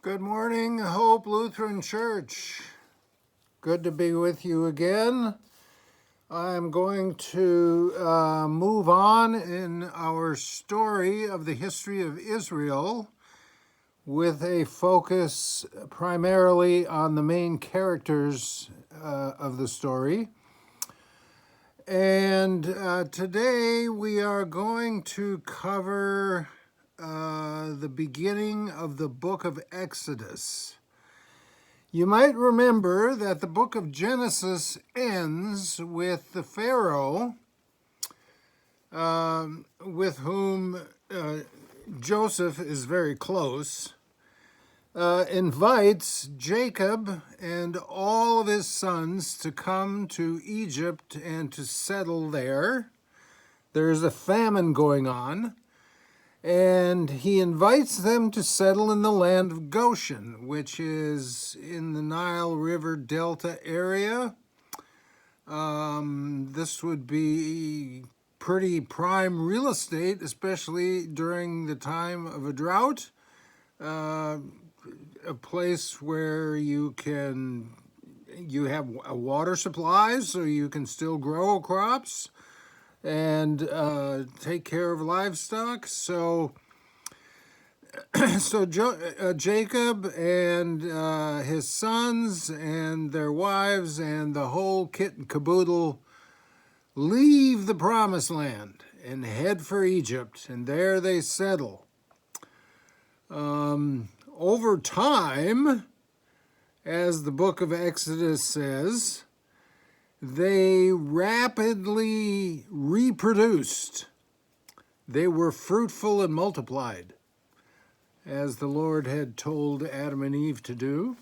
Good morning, Hope Lutheran Church. Good to be with you again. I'm going to move on in our story of the history of Israel with a focus primarily on the main characters of the story. And today we are going to cover the beginning of the book of Exodus. You might remember that the book of Genesis ends with the Pharaoh with whom Joseph is very close, invites Jacob and all of his sons to come to Egypt and to settle there. There's a famine going on, and he invites them to settle in the land of Goshen, which is in the Nile River Delta area. This would be pretty prime real estate, especially during the time of a drought. A place where you have a water supply, so you can still grow crops and take care of livestock. So Jacob and his sons and their wives and the whole kit and caboodle leave the promised land and head for Egypt, and there they settle. Over time, as the book of Exodus says, they rapidly reproduced. They were fruitful and multiplied, as the Lord had told Adam and Eve to do.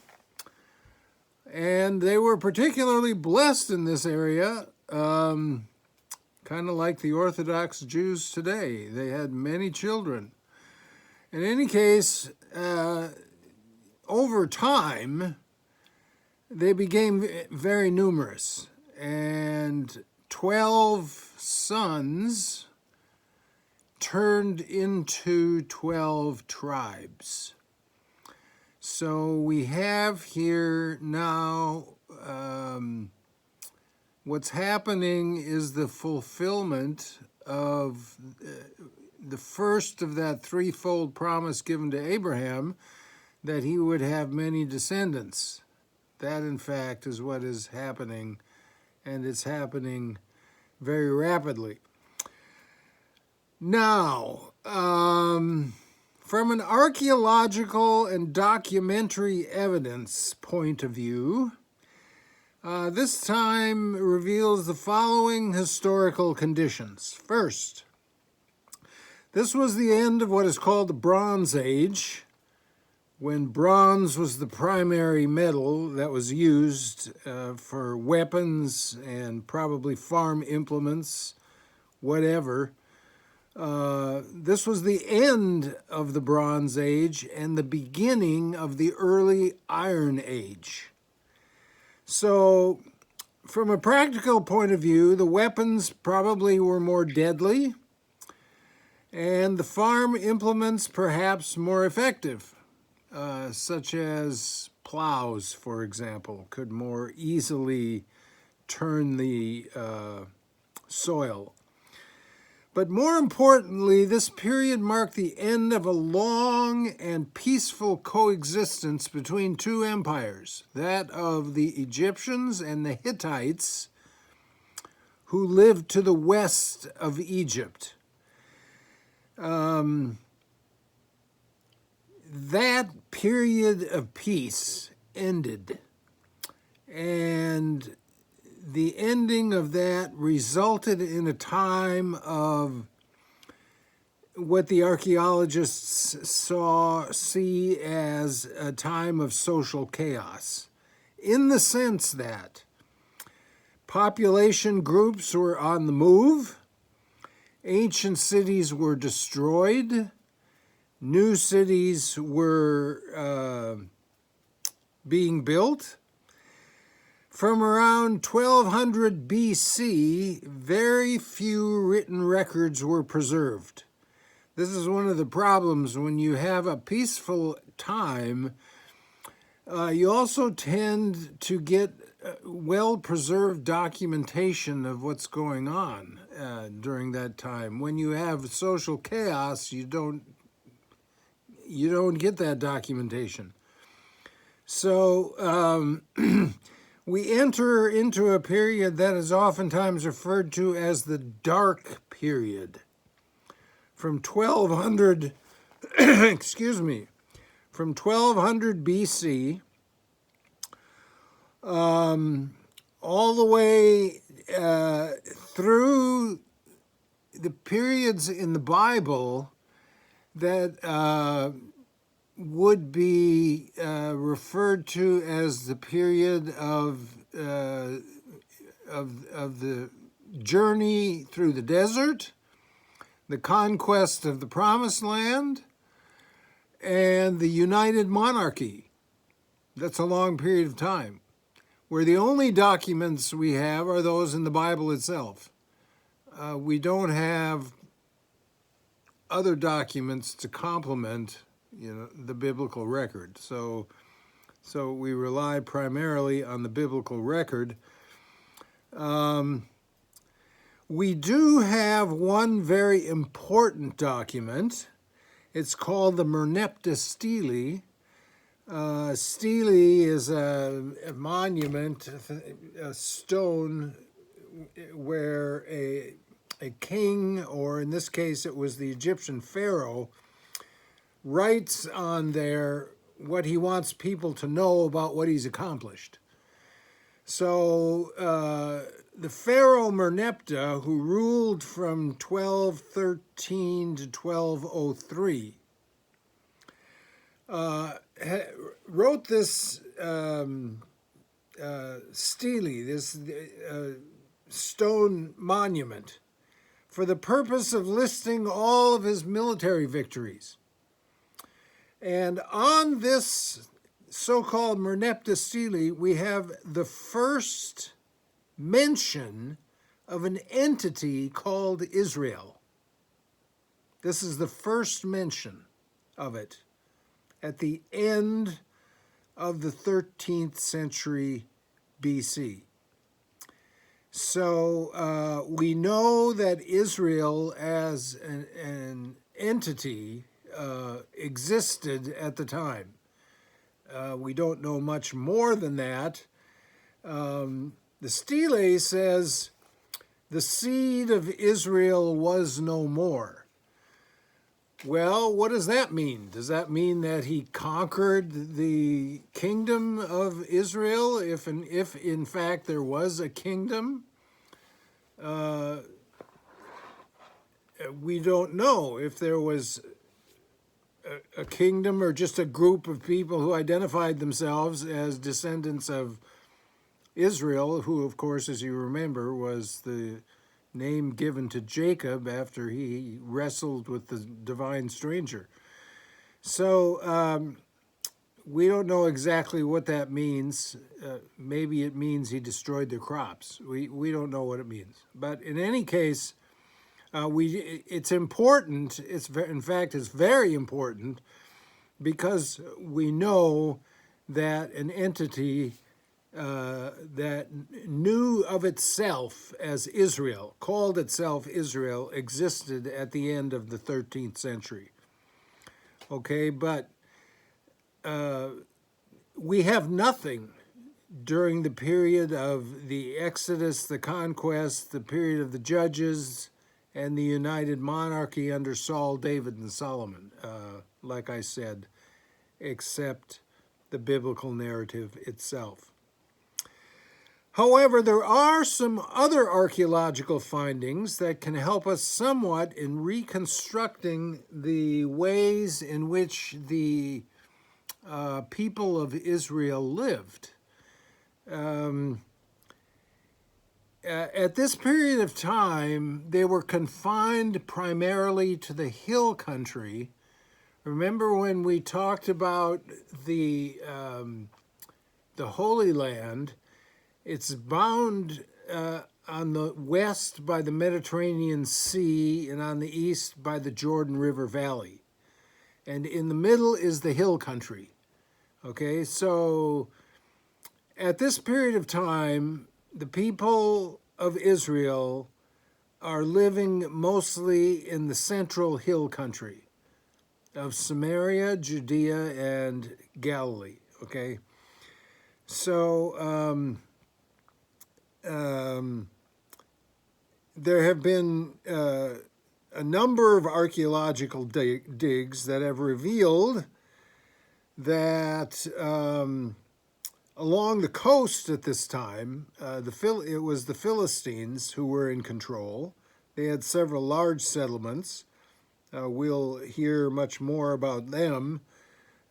And they were particularly blessed in this area, kind of like the Orthodox Jews today. They had many children. In any case, over time, they became very numerous, and 12 sons turned into 12 tribes. So we have here now, what's happening is the fulfillment of the first of that threefold promise given to Abraham, that he would have many descendants. That, in fact, is what is happening, and it's happening very rapidly. Now, from an archaeological and documentary evidence point of view, this time reveals the following historical conditions. First, this was the end of what is called the Bronze Age, when bronze was the primary metal that was used for weapons and probably farm implements, whatever. This was the end of the Bronze Age and the beginning of the early Iron Age. So, from a practical point of view, the weapons probably were more deadly, and the farm implements perhaps more effective, such as plows, for example, could more easily turn the soil. But more importantly, this period marked the end of a long and peaceful coexistence between two empires, that of the Egyptians and the Hittites, who lived to the west of Egypt. That period of peace ended, and the ending of that resulted in a time of what the archaeologists see as a time of social chaos, in the sense that population groups were on the move, ancient cities were destroyed, new cities were being built. From around 1200 BC, very few written records were preserved. This is one of the problems when you have a peaceful time You also tend to get well-preserved documentation of what's going on during that time. When you have social chaos, you don't get that documentation. So we enter into a period that is oftentimes referred to as the Dark Period. From 1200, excuse me, from 1200 BC all the way through the periods in the Bible that would be referred to as the period of the journey through the desert, the conquest of the Promised Land, and the United Monarchy. That's a long period of time, where the only documents we have are those in the Bible itself. We don't have other documents to complement, the biblical record. So we rely primarily on the biblical record. We do have one very important document. It's called the Merneptah Stele. Stele is a monument, a stone where a king, or in this case it was the Egyptian pharaoh, writes on there what he wants people to know about what he's accomplished. So the pharaoh Merneptah, who ruled from 1213 to 1203, wrote this stele, this stone monument, for the purpose of listing all of his military victories. And on this so-called Merneptah Stele, we have the first mention of an entity called Israel. This is the first mention of it at the end of the 13th century BC. So we know that Israel as an entity existed at the time. We don't know much more than that. The stele says, the seed of Israel was no more. Well, what does that mean? Does that mean that he conquered the kingdom of Israel, if in fact there was a kingdom? We don't know if there was a kingdom or just a group of people who identified themselves as descendants of Israel, who, of course, as you remember, was the name given to Jacob after he wrestled with the divine stranger. So we don't know exactly what that means. Maybe it means he destroyed their crops. We don't know what it means. But in any case, it's important. In fact, it's very important, because we know that an entity that knew of itself as Israel, called itself Israel, existed at the end of the 13th century. Okay, but we have nothing during the period of the Exodus, the conquest, the period of the Judges, and the United Monarchy under Saul, David, and Solomon, like I said, except the biblical narrative itself. However, there are some other archaeological findings that can help us somewhat in reconstructing the ways in which the people of Israel lived. At this period of time, they were confined primarily to the hill country. Remember when we talked about the Holy Land? It's bound on the west by the Mediterranean Sea and on the east by the Jordan River Valley. And in the middle is the hill country. Okay, so at this period of time, the people of Israel are living mostly in the central hill country of Samaria, Judea, and Galilee. Okay, so there have been a number of archaeological digs that have revealed that along the coast at this time, it was the Philistines who were in control. They had several large settlements. We'll hear much more about them.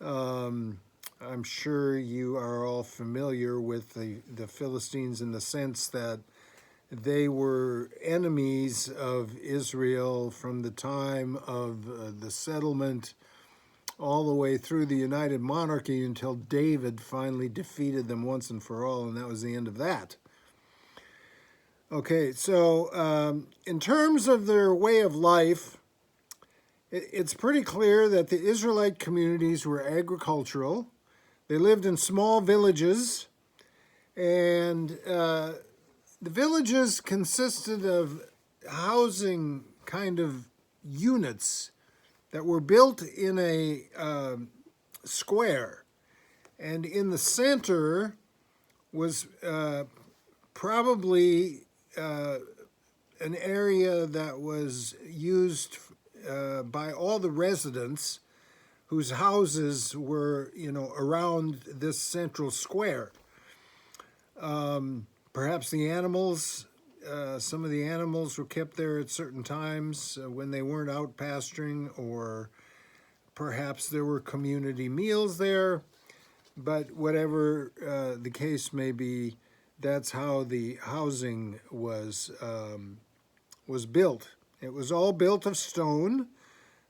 I'm sure you are all familiar with the Philistines in the sense that they were enemies of Israel from the time of the settlement all the way through the United Monarchy until David finally defeated them once and for all, and that was the end of that. Okay, so in terms of their way of life, it's pretty clear that the Israelite communities were agricultural. They lived in small villages, and the villages consisted of housing kind of units that were built in a square. And in the center was probably an area that was used by all the residents whose houses were, around this central square. Perhaps the animals, some of the animals were kept there at certain times when they weren't out pasturing, or perhaps there were community meals there. But whatever the case may be, that's how the housing was built. It was all built of stone.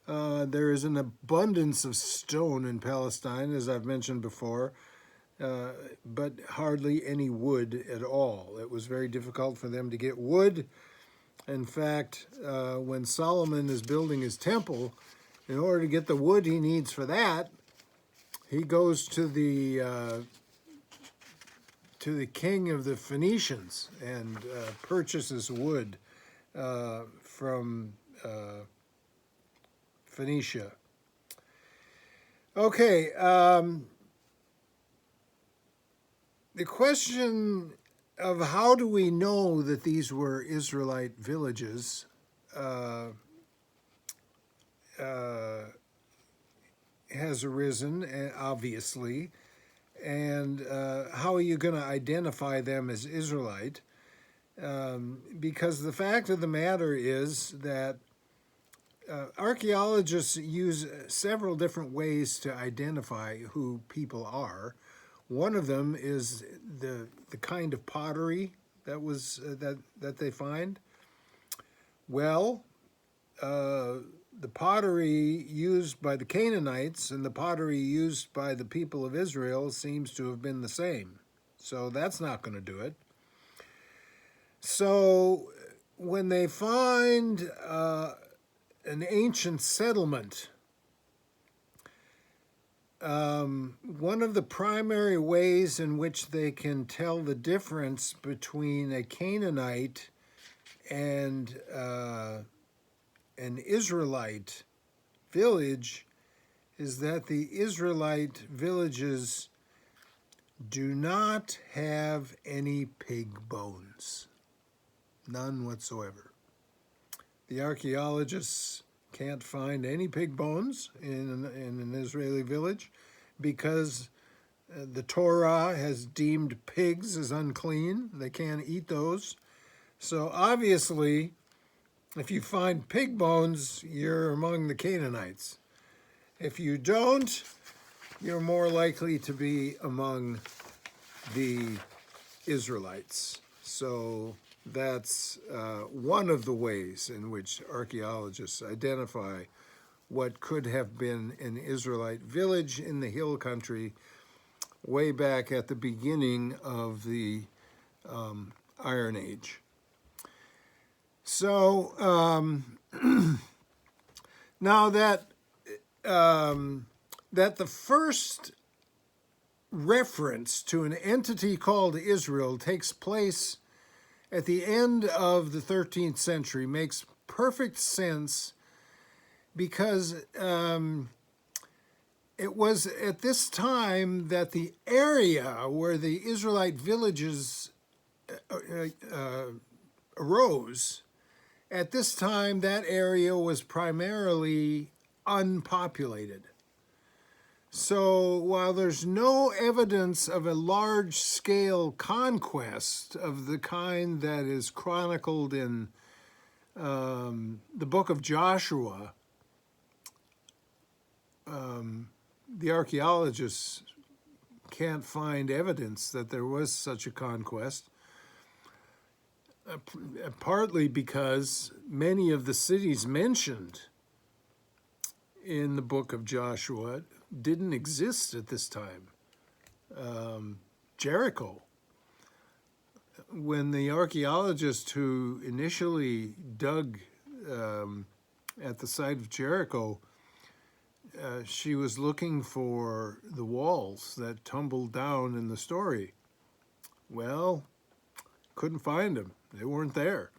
There is an abundance of stone in Palestine, as I've mentioned before, but hardly any wood at all. It was very difficult for them to get wood. In fact, when Solomon is building his temple, in order to get the wood he needs for that, he goes to the king of the Phoenicians and purchases wood from Phoenicia. Okay, the question of how do we know that these were Israelite villages has arisen, obviously, and how are you going to identify them as Israelite? Because the fact of the matter is that archaeologists use several different ways to identify who people are. One of them is the kind of pottery that was that they find. Well, the pottery used by the Canaanites and the pottery used by the people of Israel seems to have been the same. So that's not going to do it. So when they find an ancient settlement, one of the primary ways in which they can tell the difference between a Canaanite and an Israelite village is that the Israelite villages do not have any pig bones. None whatsoever. The archaeologists can't find any pig bones in an Israeli village because the Torah has deemed pigs as unclean. They can't eat those. So obviously, if you find pig bones, you're among the Canaanites. If you don't, you're more likely to be among the Israelites. So that's one of the ways in which archaeologists identify what could have been an Israelite village in the hill country way back at the beginning of the Iron Age. So now that the first reference to an entity called Israel takes place at the end of the 13th century. Makes perfect sense because it was at this time that the area where the Israelite villages arose, at this time that area was primarily unpopulated. So while there's no evidence of a large-scale conquest of the kind that is chronicled in the book of Joshua, the archaeologists can't find evidence that there was such a conquest, partly because many of the cities mentioned in the book of Joshua didn't exist at this time. Jericho, when the archaeologist who initially dug at the site of Jericho, she was looking for the walls that tumbled down in the story. Well, couldn't find them. They weren't there.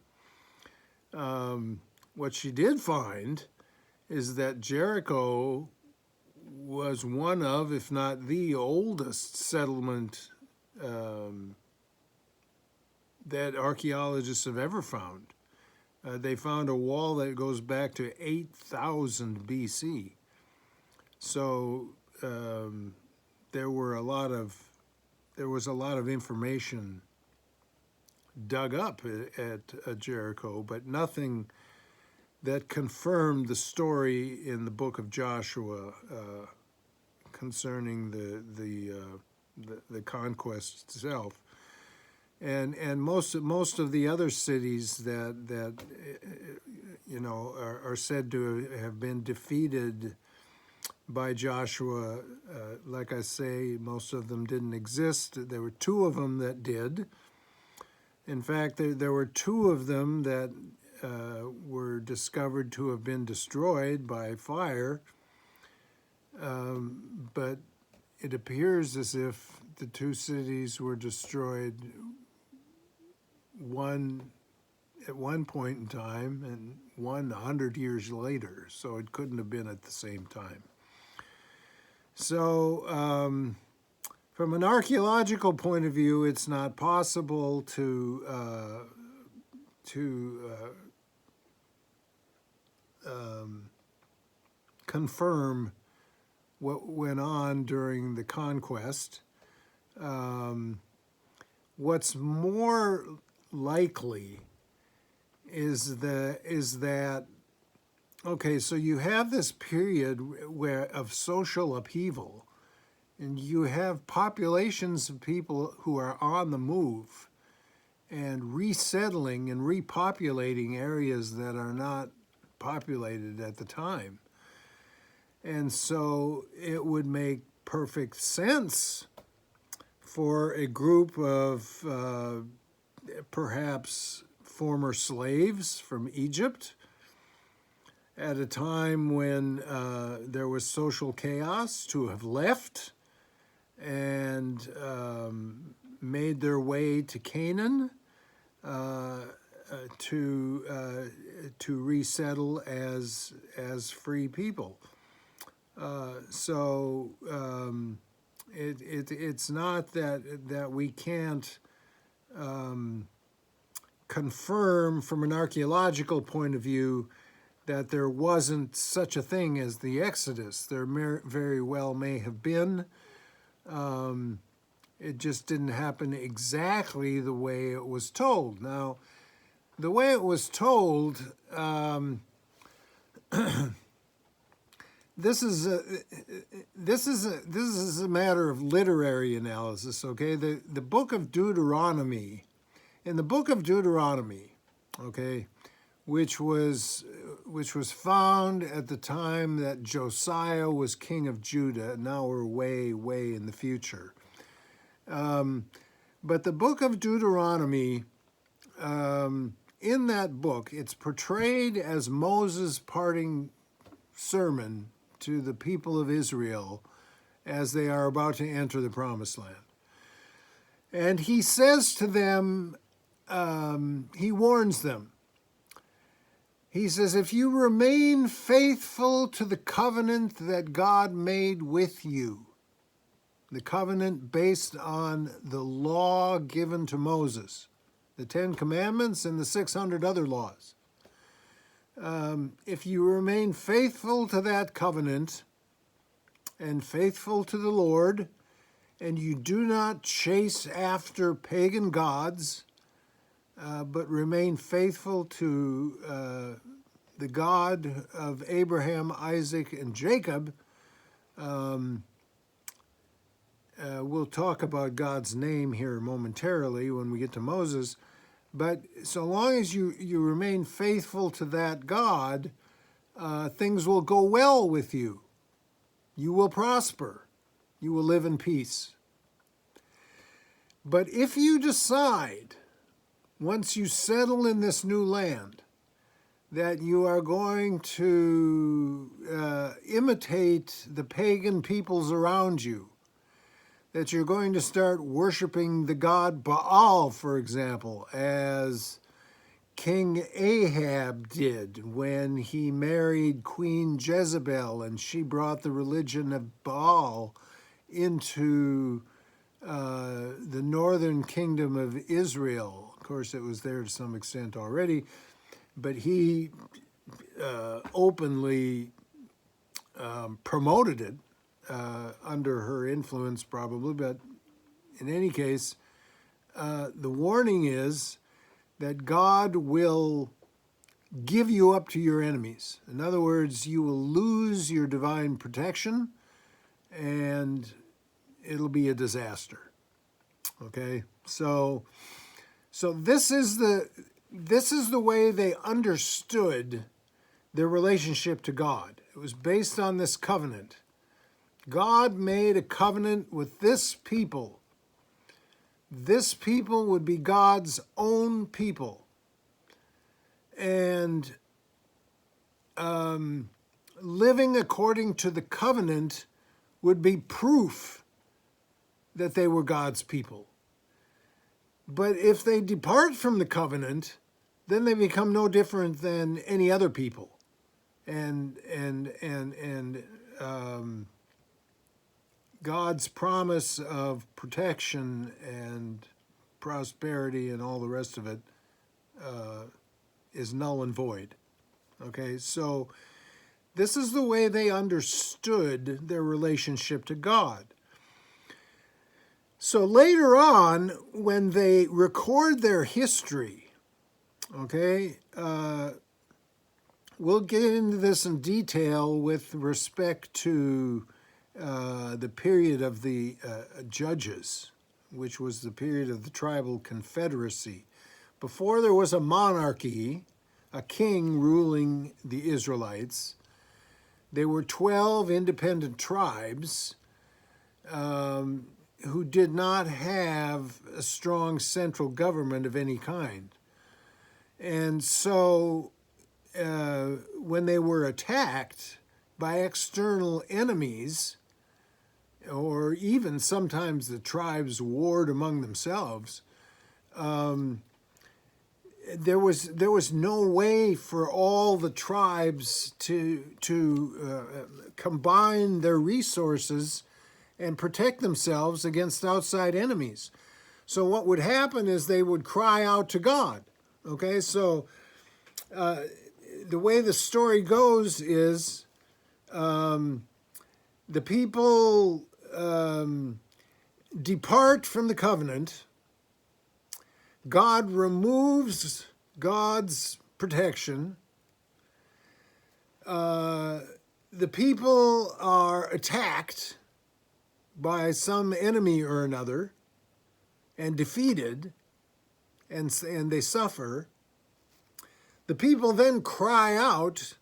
What she did find is that Jericho was one of, if not the oldest settlement that archaeologists have ever found. They found a wall that goes back to 8,000 BC. So there was a lot of information dug up at Jericho, but nothing that confirmed the story in the book of Joshua concerning the conquest itself. And most of the other cities that you know are said to have been defeated by Joshua, like I say, most of them didn't exist. There were two of them that did. In fact, there were two of them that were discovered to have been destroyed by fire, but it appears as if the two cities were destroyed one at one point in time and one 100 years later, so it couldn't have been at the same time. So from an archaeological point of view, it's not possible to confirm what went on during the conquest. What's more likely is that okay, so you have this period of social upheaval, and you have populations of people who are on the move and resettling and repopulating areas that are not populated at the time. And so it would make perfect sense for a group of perhaps former slaves from Egypt at a time when there was social chaos to have left and made their way to Canaan to resettle as free people. So it's not that we can't confirm from an archaeological point of view that there wasn't such a thing as the Exodus. There very well may have been. It just didn't happen exactly the way it was told. Now, the way it was told, this is a matter of literary analysis. Okay, the book of Deuteronomy, in the book of Deuteronomy, okay, which was found at the time that Josiah was king of Judah. Now we're way in the future. But the book of Deuteronomy, in that book, it's portrayed as Moses' parting sermon to the people of Israel as they are about to enter the promised land. And he says to them, he warns them. He says, if you remain faithful to the covenant that God made with you, the covenant based on the law given to Moses, the 10 Commandments and the 600 other laws. If you remain faithful to that covenant and faithful to the Lord, and you do not chase after pagan gods, but remain faithful to the God of Abraham, Isaac, and Jacob. We'll talk about God's name here momentarily when we get to Moses. But so long as you remain faithful to that God, things will go well with you. You will prosper. You will live in peace. But if you decide, once you settle in this new land, that you are going to imitate the pagan peoples around you, that you're going to start worshiping the god Baal, for example, as King Ahab did when he married Queen Jezebel, and she brought the religion of Baal into the northern kingdom of Israel. Of course, it was there to some extent already, but he openly promoted it under her influence, probably. But in any case, the warning is that God will give you up to your enemies. In other words, you will lose your divine protection, and it'll be a disaster. Okay, so this is the way they understood their relationship to God. It was based on this covenant. God made a covenant with this people. This people would be God's own people. And living according to the covenant would be proof that they were God's people. But if they depart from the covenant, then they become no different than any other people. And God's promise of protection and prosperity and all the rest of it is null and void. Okay, so this is the way they understood their relationship to God. So later on, when they record their history, okay, we'll get into this in detail with respect to the period of the judges, which was the period of the tribal confederacy. Before there was a monarchy, a king ruling the Israelites, there were 12 independent tribes who did not have a strong central government of any kind. And so when they were attacked by external enemies, or even sometimes the tribes warred among themselves, there was no way for all the tribes to combine their resources and protect themselves against outside enemies. So what would happen is they would cry out to God. Okay, so the way the story goes is the people depart from the covenant. God removes God's protection. The people are attacked by some enemy or another and defeated, and they suffer. The people then cry out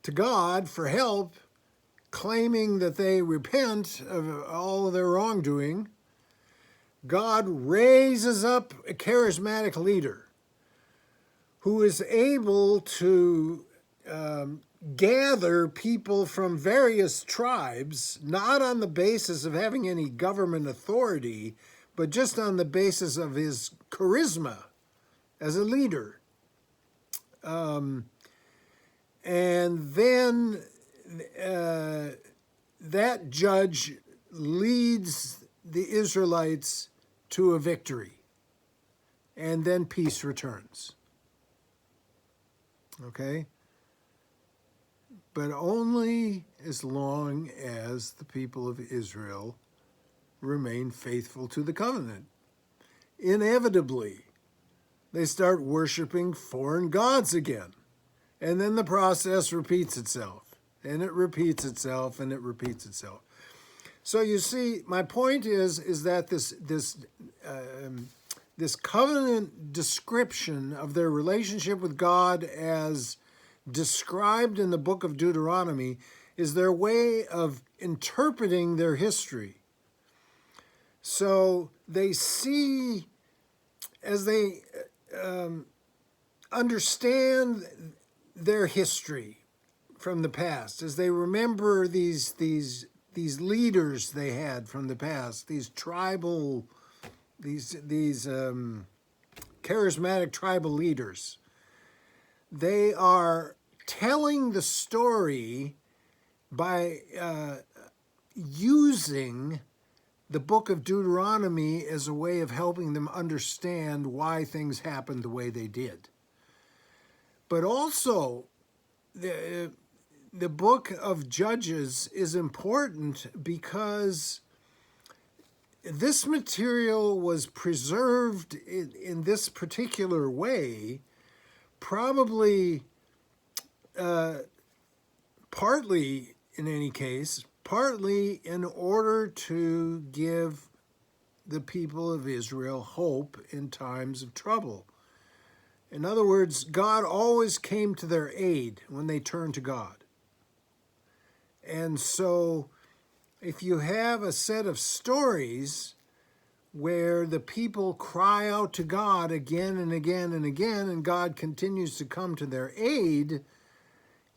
to God for help, claiming that they repent of all of their wrongdoing. God raises up a charismatic leader who is able to gather people from various tribes, not on the basis of having any government authority, but just on the basis of his charisma as a leader. And then that judge leads the Israelites to a victory, and then peace returns. Okay? But only as long as the people of Israel remain faithful to the covenant. Inevitably, they start worshiping foreign gods again. And then the process repeats itself, and it repeats itself, and it repeats itself. So you see, my point is that this covenant description of their relationship with God as described in the book of Deuteronomy is their way of interpreting their history. So they see, as they understand their history from the past, as they remember these leaders they had from the past, these charismatic tribal leaders, they are telling the story by using the book of Deuteronomy as a way of helping them understand why things happened the way they did. But also, the book of Judges is important because this material was preserved in this particular way, probably partly, in any case, partly in order to give the people of Israel hope in times of trouble. In other words, God always came to their aid when they turned to God. And so, if you have a set of stories where the people cry out to God again and again and again, and God continues to come to their aid,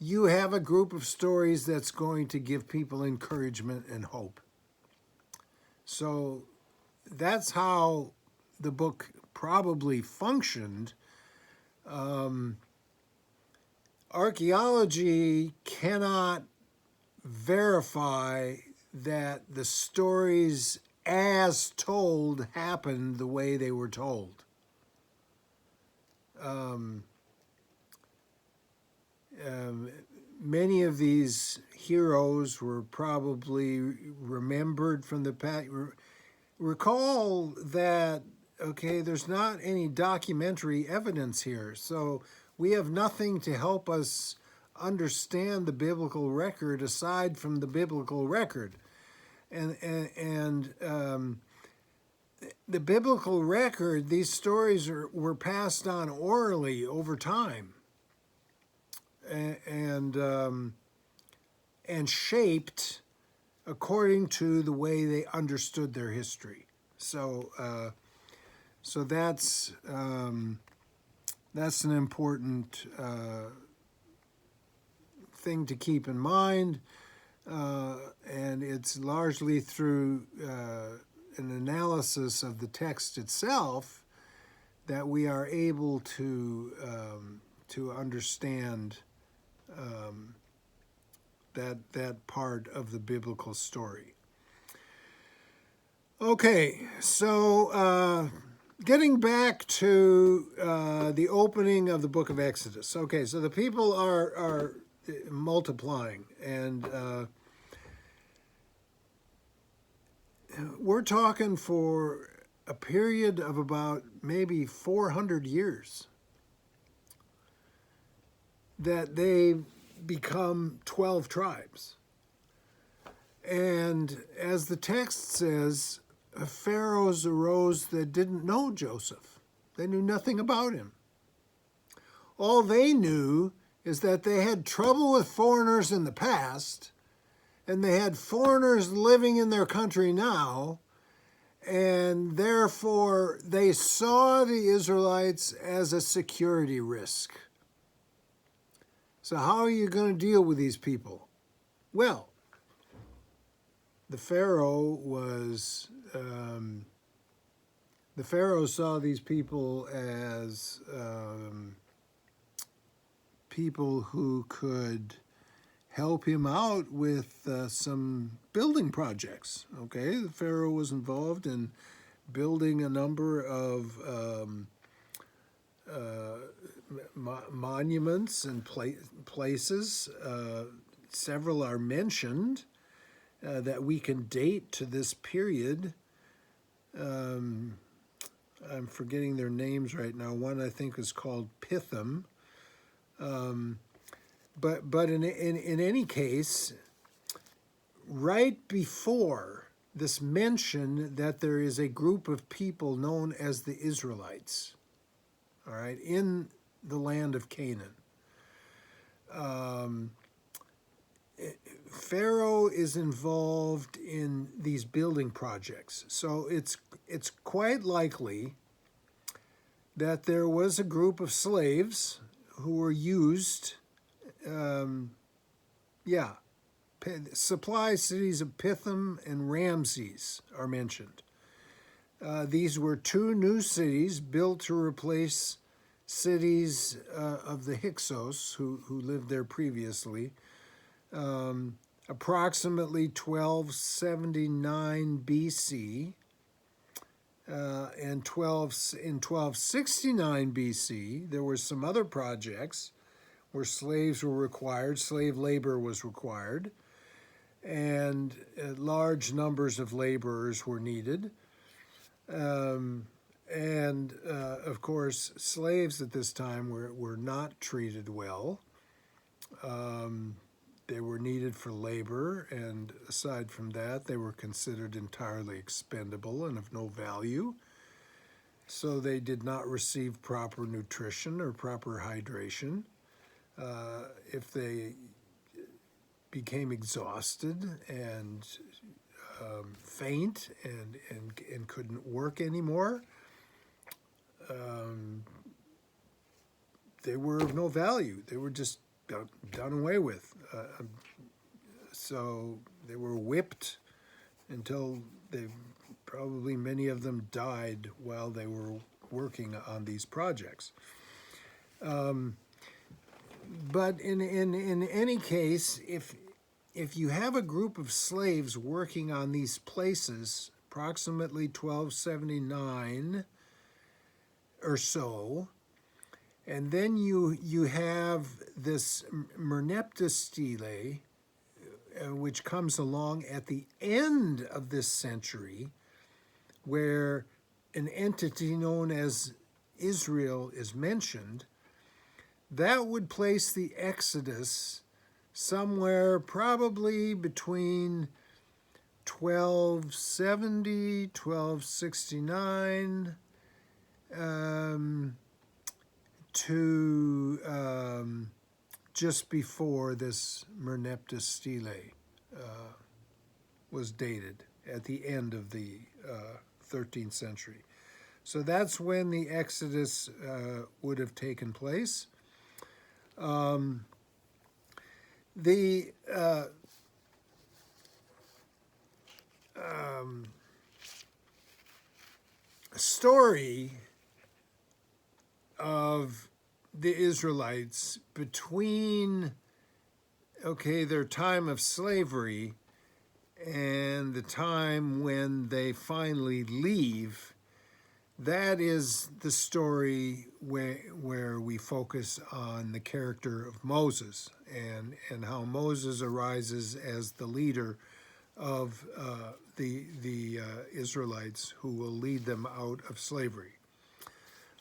you have a group of stories that's going to give people encouragement and hope. So that's how the book probably functioned. Archaeology cannot verify that the stories as told happened the way they were told. Many of these heroes were probably remembered from the past. Recall that, okay, there's not any documentary evidence here, so we have nothing to help us understand the biblical record aside from the biblical record. And the biblical record, these stories were passed on orally over time and shaped according to the way they understood their history. So that's an important thing to keep in mind, and it's largely through an analysis of the text itself that we are able to understand that part of the biblical story. Okay, so getting back to the opening of the book of Exodus. Okay, so the people are multiplying, and we're talking for a period of about maybe 400 years that they become 12 tribes. And as the text says, pharaohs arose that didn't know Joseph. They knew nothing about him. All they knew is that they had trouble with foreigners in the past, and they had foreigners living in their country now, and therefore they saw the Israelites as a security risk. So how are you going to deal with these people? Well, the Pharaoh saw these people as people who could help him out with some building projects. Okay, the Pharaoh was involved in building a number of monuments and places. Several are mentioned that we can date to this period. I'm forgetting their names right now. One I think is called Pithom. But in any case, right before this mention that there is a group of people known as the Israelites, all right, in the land of Canaan. Pharaoh is involved in these building projects. So it's quite likely that there was a group of slaves who were used, supply cities of Pithom and Ramses are mentioned. These were two new cities built to replace cities of the Hyksos who lived there previously. Approximately 1279 BC, and in 1269 BC, there were some other projects where slaves were required, slave labor was required, and large numbers of laborers were needed. Of course, slaves at this time were not treated well. They were needed for labor, and aside from that, they were considered entirely expendable and of no value. So they did not receive proper nutrition or proper hydration. If they became exhausted and faint and couldn't work anymore, they were of no value. They were just done away with. So they were whipped until probably many of them died while they were working on these projects. But in any case, if you have a group of slaves working on these places, approximately 1279 or so, and then you have this Merneptah stele, which comes along at the end of this century, where an entity known as Israel is mentioned. That would place the Exodus somewhere probably between 1270, 1269, to just before this Merneptah stele was dated, at the end of the 13th century. So that's when the Exodus would have taken place. The story of the Israelites between, their time of slavery and the time when they finally leave, that is the story where we focus on the character of Moses and how Moses arises as the leader of the Israelites who will lead them out of slavery.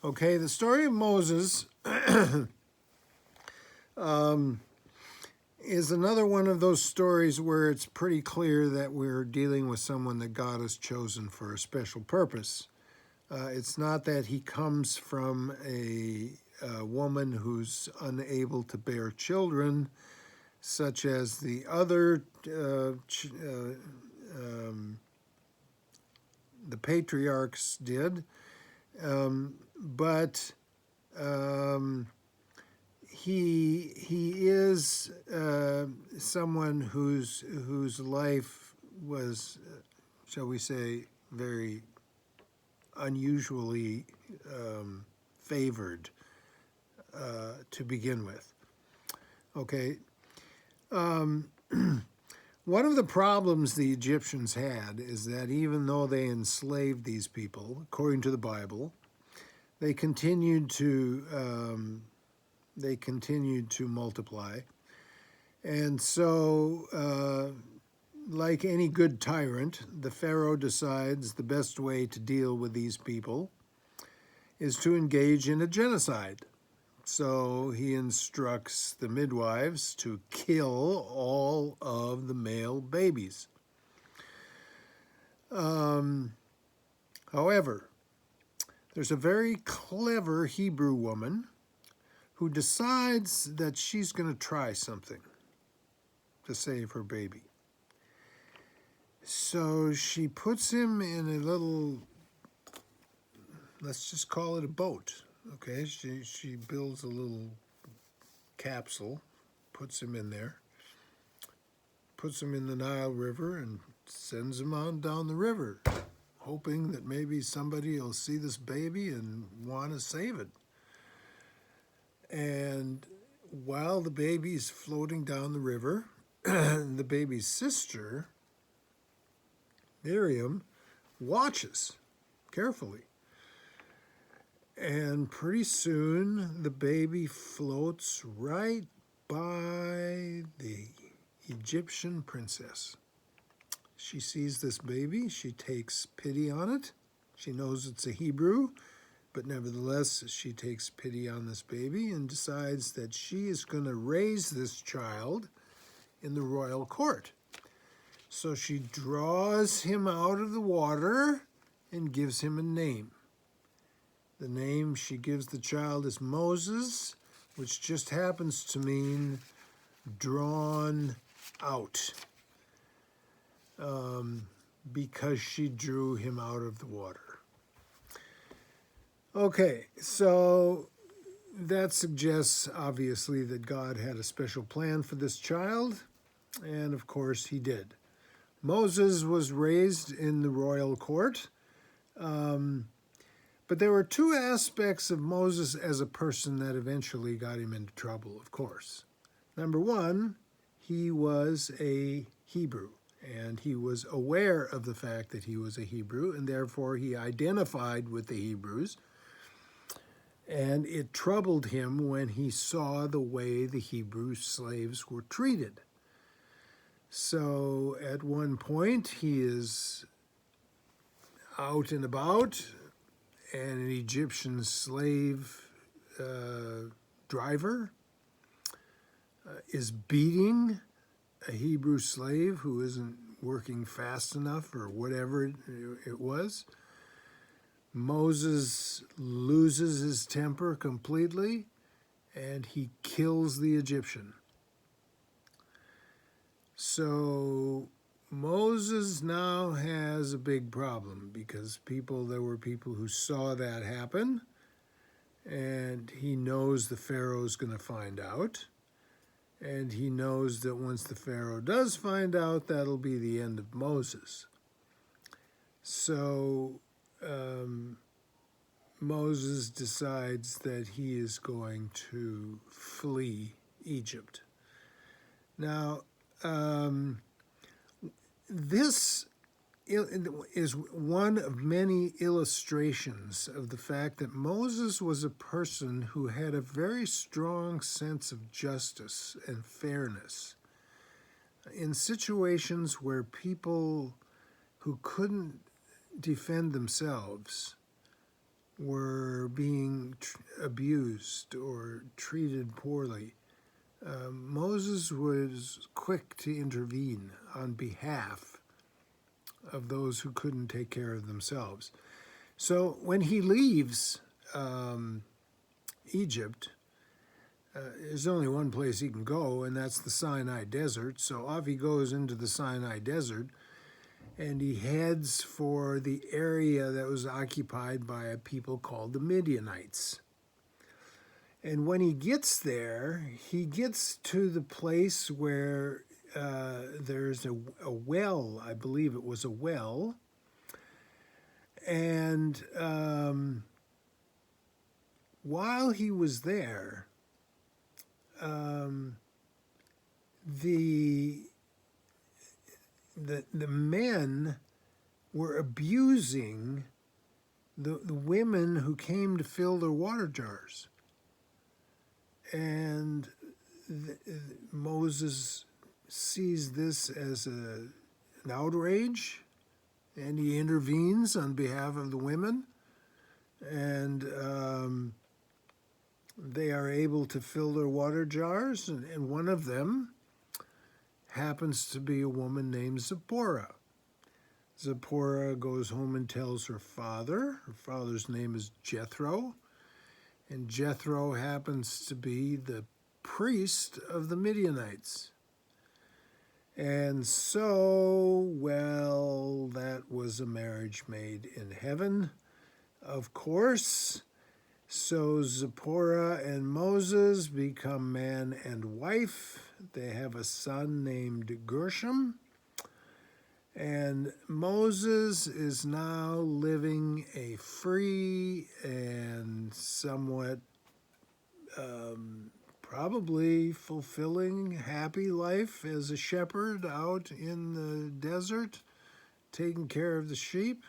Okay, the story of Moses is another one of those stories where it's pretty clear that we're dealing with someone that God has chosen for a special purpose. It's not that he comes from a woman who's unable to bear children, such as the other the patriarchs did, but he is someone whose life was, shall we say, very unusually favored to begin with. Okay. One of the problems the Egyptians had is that even though they enslaved these people, according to the Bible, they continued to multiply, and so like any good tyrant, the Pharaoh decides the best way to deal with these people is to engage in a genocide. So he instructs the midwives to kill all of the male babies. However, there's a very clever Hebrew woman who decides that she's going to try something to save her baby. So she puts him in a little, let's just call it a boat. Okay, she builds a little capsule, puts him in there, puts him in the Nile River, and sends him on down the river, hoping that maybe somebody will see this baby and want to save it. And while the baby's floating down the river, the baby's sister, Miriam, watches carefully. And pretty soon, the baby floats right by the Egyptian princess. She sees this baby. She takes pity on it. She knows it's a Hebrew, but nevertheless, she takes pity on this baby and decides that she is going to raise this child in the royal court. So she draws him out of the water and gives him a name. The name she gives the child is Moses, which just happens to mean drawn out, because she drew him out of the water. Okay, so that suggests, obviously, that God had a special plan for this child, and of course he did. Moses was raised in the royal court, but there were two aspects of Moses as a person that eventually got him into trouble, of course. Number one, he was a Hebrew, and he was aware of the fact that he was a Hebrew, and therefore he identified with the Hebrews, and it troubled him when he saw the way the Hebrew slaves were treated. So at one point, he is out and about, and an Egyptian slave driver is beating a Hebrew slave who isn't working fast enough or whatever it was. Moses loses his temper completely, and he kills the Egyptian. So Moses now has a big problem because there were people who saw that happen, and he knows the Pharaoh's going to find out, and he knows that once the Pharaoh does find out, that'll be the end of Moses. So Moses decides that he is going to flee Egypt. Now, this is one of many illustrations of the fact that Moses was a person who had a very strong sense of justice and fairness. In situations where people who couldn't defend themselves were being abused or treated poorly, Moses was quick to intervene on behalf of those who couldn't take care of themselves. So when he leaves Egypt, there's only one place he can go, and that's the Sinai Desert. So off he goes into the Sinai Desert, and he heads for the area that was occupied by a people called the Midianites. And when he gets there, he gets to the place where there's a well. I believe it was a well. And while he was there, the men were abusing the women who came to fill their water jars. And Moses sees this as an outrage, and he intervenes on behalf of the women, and they are able to fill their water jars, and one of them happens to be a woman named Zipporah. Zipporah goes home and tells her father. Her father's name is Jethro, and Jethro happens to be the priest of the Midianites. And so, well, that was a marriage made in heaven, of course. So Zipporah and Moses become man and wife. They have a son named Gershom. And Moses is now living a free and somewhat probably fulfilling, happy life as a shepherd out in the desert, taking care of the sheep.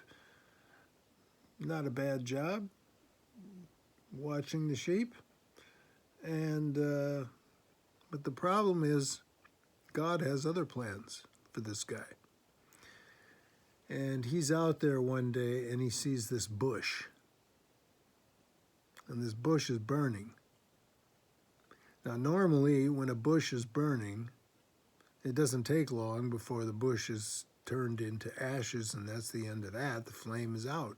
Not a bad job, watching the sheep. And but the problem is, God has other plans for this guy. And he's out there one day and he sees this bush. And this bush is burning. Now, normally, when a bush is burning, it doesn't take long before the bush is turned into ashes, and that's the end of that. The flame is out.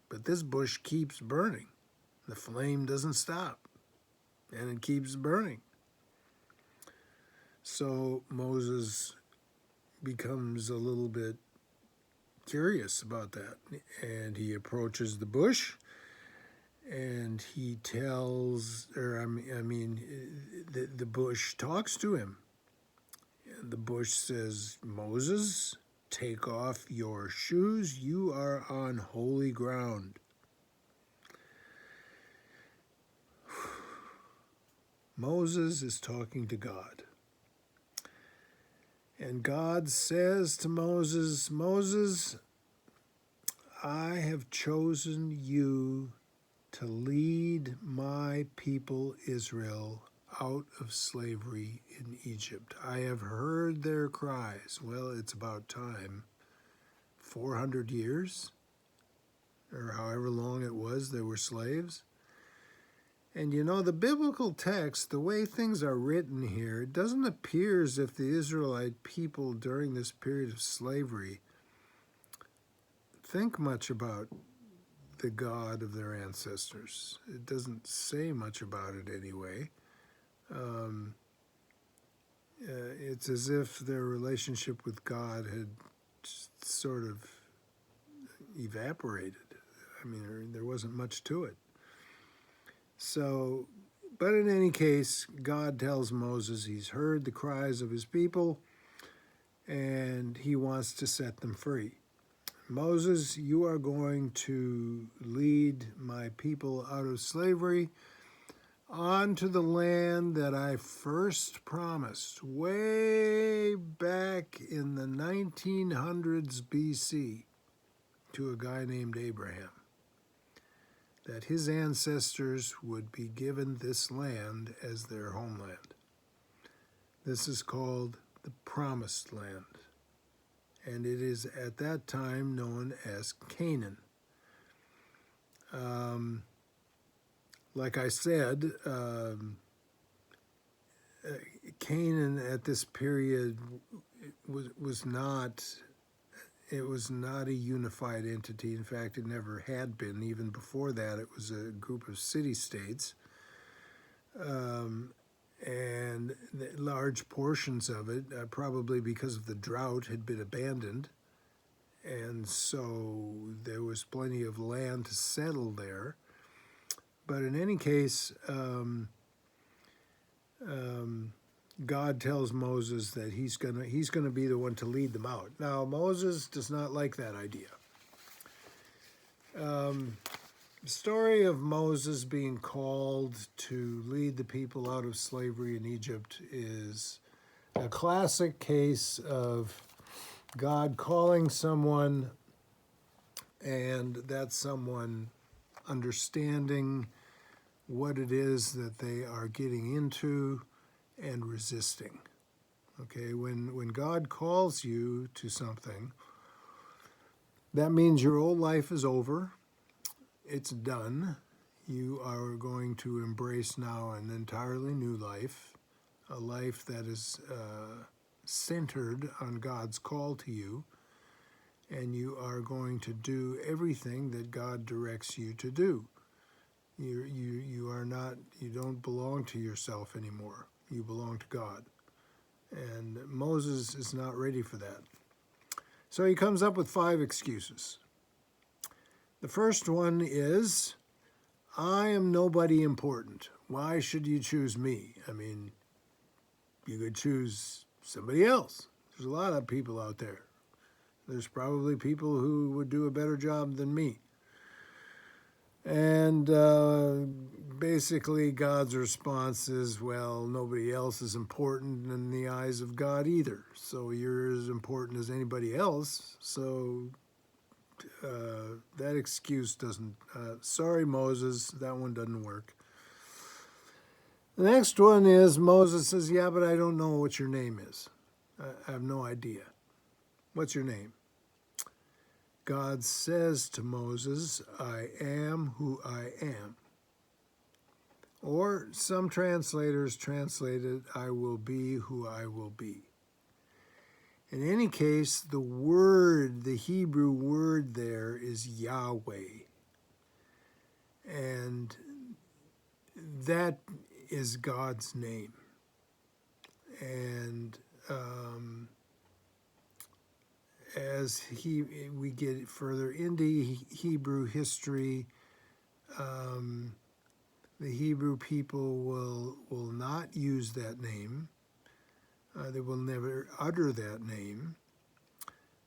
But this bush keeps burning. The flame doesn't stop, and it keeps burning. So Moses becomes a little bit curious about that, and he approaches the bush, and he tells, the bush talks to him. And the bush says, Moses, take off your shoes, you are on holy ground. Moses is talking to God. And God says to Moses, Moses, I have chosen you to lead my people Israel out of slavery in Egypt. I have heard their cries. Well, it's about time. 400 years, or however long it was, they were slaves. And you know, the biblical text, the way things are written here, it doesn't appear as if the Israelite people during this period of slavery think much about the God of their ancestors. It doesn't say much about it anyway. It's as if their relationship with God had sort of evaporated. I mean, there wasn't much to it. So, but in any case, God tells Moses he's heard the cries of his people and he wants to set them free. Moses, you are going to lead my people out of slavery onto the land that I first promised way back in the 1900s BC to a guy named Abraham, that his ancestors would be given this land as their homeland. This is called the Promised Land, and it is at that time known as Canaan. Like I said, Canaan at this period was not a unified entity. In fact, it never had been. Even before that, it was a group of city-states, and large portions of it, probably because of the drought, had been abandoned, and so there was plenty of land to settle there. But in any case, God tells Moses that he's gonna be the one to lead them out. Now Moses does not like that idea. The story of Moses being called to lead the people out of slavery in Egypt is a classic case of God calling someone and that someone understanding what it is that they are getting into and resisting. Okay, when God calls you to something, that means your old life is over. It's done. You are going to embrace now an entirely new life, a life that is centered on God's call to you, and you are going to do everything that God directs you to do. You don't belong to yourself anymore. You belong to God. And Moses is not ready for that. So he comes up with 5 excuses. The first one is, I am nobody important. Why should you choose me? I mean, you could choose somebody else. There's a lot of people out there. There's probably people who would do a better job than me. And basically God's response is, well, nobody else is important in the eyes of God either. So you're as important as anybody else. So that excuse doesn't, sorry Moses, that one doesn't work. The next one is Moses says, yeah, but I don't know what your name is. I have no idea. What's your name? God says to Moses, I am who I am. Or some translators translated, I will be who I will be. In any case, the Hebrew word there is Yahweh. And that is God's name. And as we get further into Hebrew history, the Hebrew people will not use that name. They will never utter that name.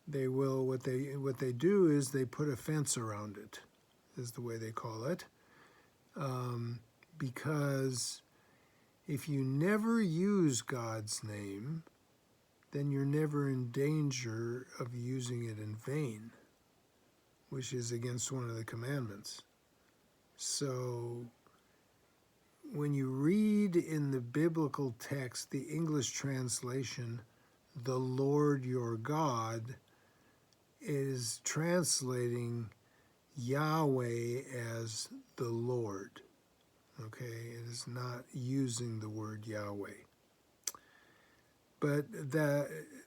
They will, what they do is they put a fence around it, is the way they call it, because if you never use God's name, then you're never in danger of using it in vain, which is against one of the commandments. So when you read in the biblical text, the English translation, the Lord your God, is translating Yahweh as the Lord. Okay, it is not using the word Yahweh. But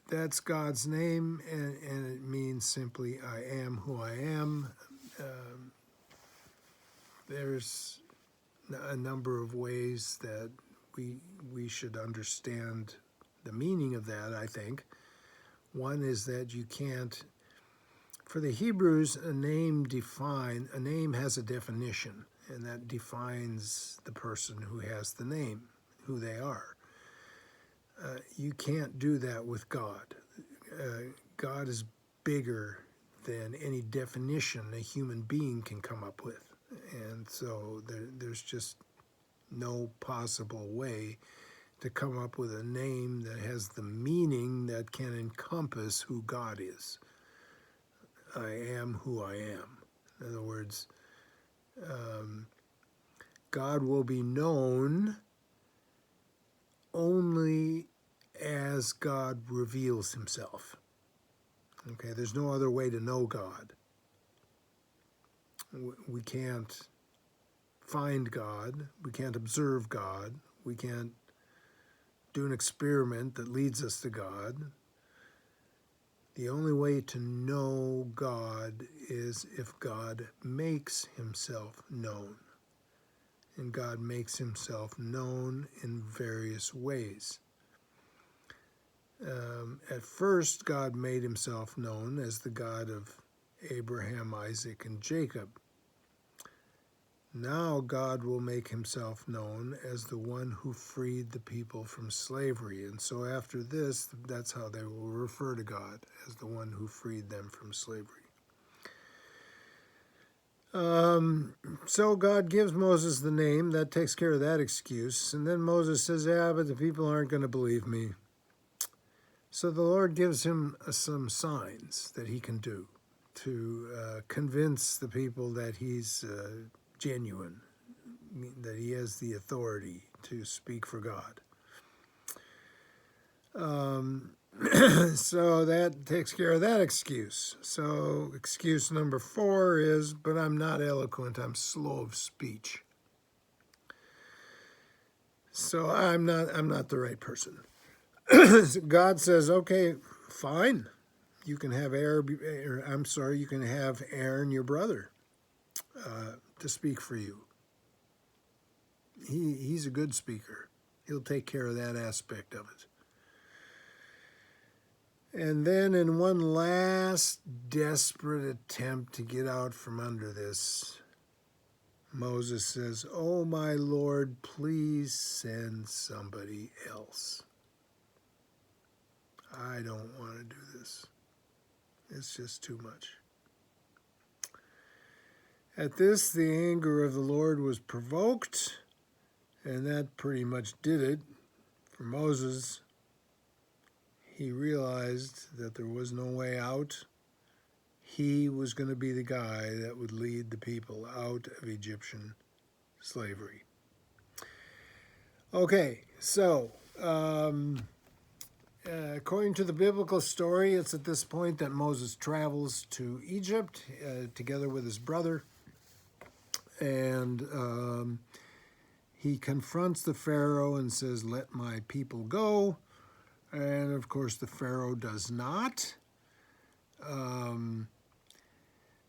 that's God's name, and it means simply, I am who I am. There's a number of ways that we should understand the meaning of that, I think. One is that you can't, for the Hebrews, a name has a definition, and that defines the person who has the name, who they are. You can't do that with God. God is bigger than any definition a human being can come up with. And so there's just no possible way to come up with a name that has the meaning that can encompass who God is. I am who I am. In other words, God will be known only as God reveals himself. Okay, there's no other way to know God. We can't find God. We can't observe God. We can't do an experiment that leads us to God. The only way to know God is if God makes himself known. And God makes himself known in various ways. At first, God made himself known as the God of Abraham, Isaac, and Jacob. Now God will make himself known as the one who freed the people from slavery. And so after this, that's how they will refer to God, as the one who freed them from slavery. So God gives Moses the name. That takes care of that excuse. And then Moses says, yeah, but the people aren't going to believe me. So the Lord gives him some signs that he can do to convince the people that he's genuine, that he has the authority to speak for God. So that takes care of that excuse. So excuse number 4 is, but I'm not eloquent, I'm slow of speech. So I'm not the right person. God says, okay, fine. You can have you can have Aaron, your brother, to speak for you. He's a good speaker. He'll take care of that aspect of it. And then in one last desperate attempt to get out from under this, Moses says, oh, my Lord, please send somebody else. I don't want to do this. It's just too much. At this, the anger of the Lord was provoked, and that pretty much did it for Moses. He realized that there was no way out. He was going to be the guy that would lead the people out of Egyptian slavery. Okay, so according to the biblical story, it's at this point that Moses travels to Egypt together with his brother, and he confronts the Pharaoh and says, let my people go. And of course, the Pharaoh does not. And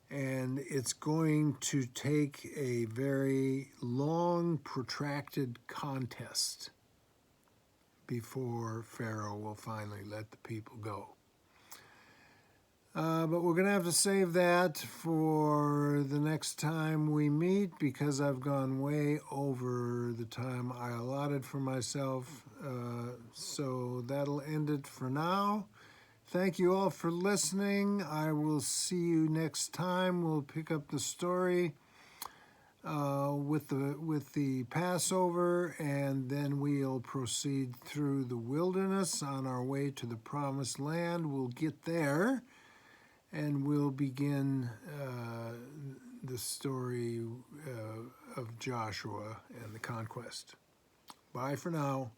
it's going to take a very long, protracted contest before Pharaoh will finally let the people go. But we're going to have to save that for the next time we meet, because I've gone way over the time I allotted for myself. So that'll end it for now. Thank you all for listening. I will see you next time. We'll pick up the story with the Passover, and then we'll proceed through the wilderness on our way to the Promised Land. We'll get there, and we'll begin the story of Joshua and the conquest. Bye for now.